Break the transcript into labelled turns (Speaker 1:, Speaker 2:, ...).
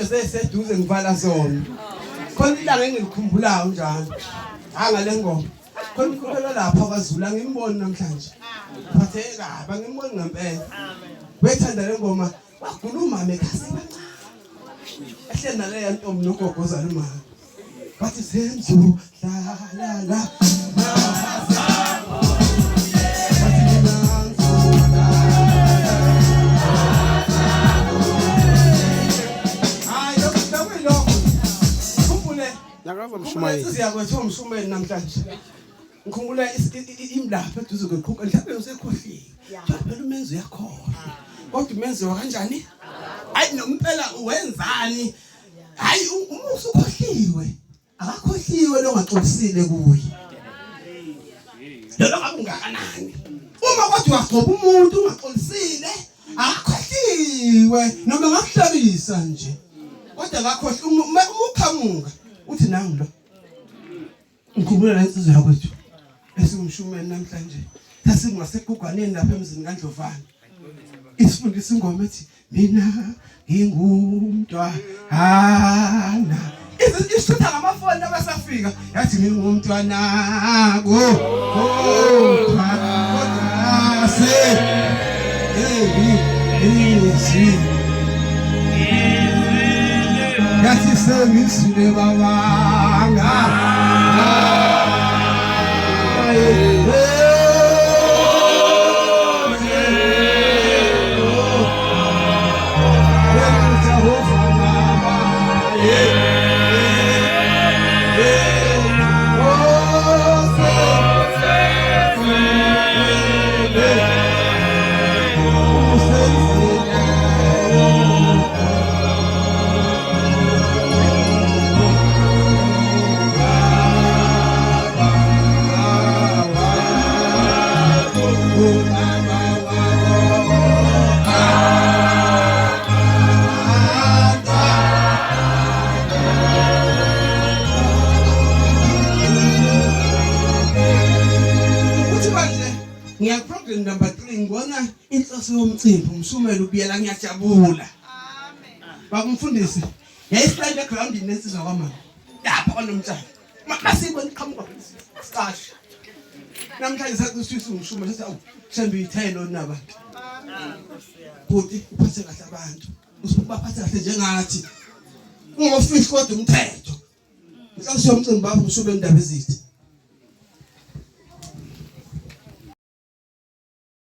Speaker 1: manje seseduze ngivala zona khona ilanga engikukhumbulayo njalo ngale ngoma khona ukholwa lapha kwaZulu angimboni namhlanje phatheka bangimboni ngempela wethanda le ngoma wakhuluma ekhasi ehle nale ntombi nogogoza lumama bathi senzu la la
Speaker 2: Yakava mshumayeli.
Speaker 1: Siyakwethu umshumeli namhlanje. Ngikhumbula imlapha eduze kweqhuqa mhlawumbe usekhohliwe. Phela umenzo yakhona. Kodwa umenzo kanjani? Hayi nompela wenzani? Hayi umusa ukhohliwe. Akakhohliwe lo ngaxolisile kuye. Lo ngakungakanani? Uma kodwa wagcoba umuntu ungaxolisile, akakhohliwe noma ngakuhlabisa nje. Kodwa akakhohli umukhamuka. Uthi nangu lo ngikhumbula la insizwa yakwethu esingumshumeni namhlanje sasingasekugwaneni lapha emzini kaNdlovana isifundisa ingoma ethi mina ngingumntwana isithatha ngamafoni abasafika yathi ngingumntwana kodwa se yathi sengisile babanga Program number 3 ngibona inhloso yomcimbi umshumeli ubiyela ngiyajabula. Amen. Bakumfundisi. Yayihlala eground nesizwa kwamama. Lapha kwanomtshana. Masibona iqhamuka sisasha. Namhlanje sakusisa umshumeli sathi Shembe ithayelo nabantu. Amen. Buti uphathe kahle abantu. Usibaphathe kahle njengathi. Ungofihli kodwa umthetho. Inhloso yomcimbi bafuna umshumeli indaba ezithe.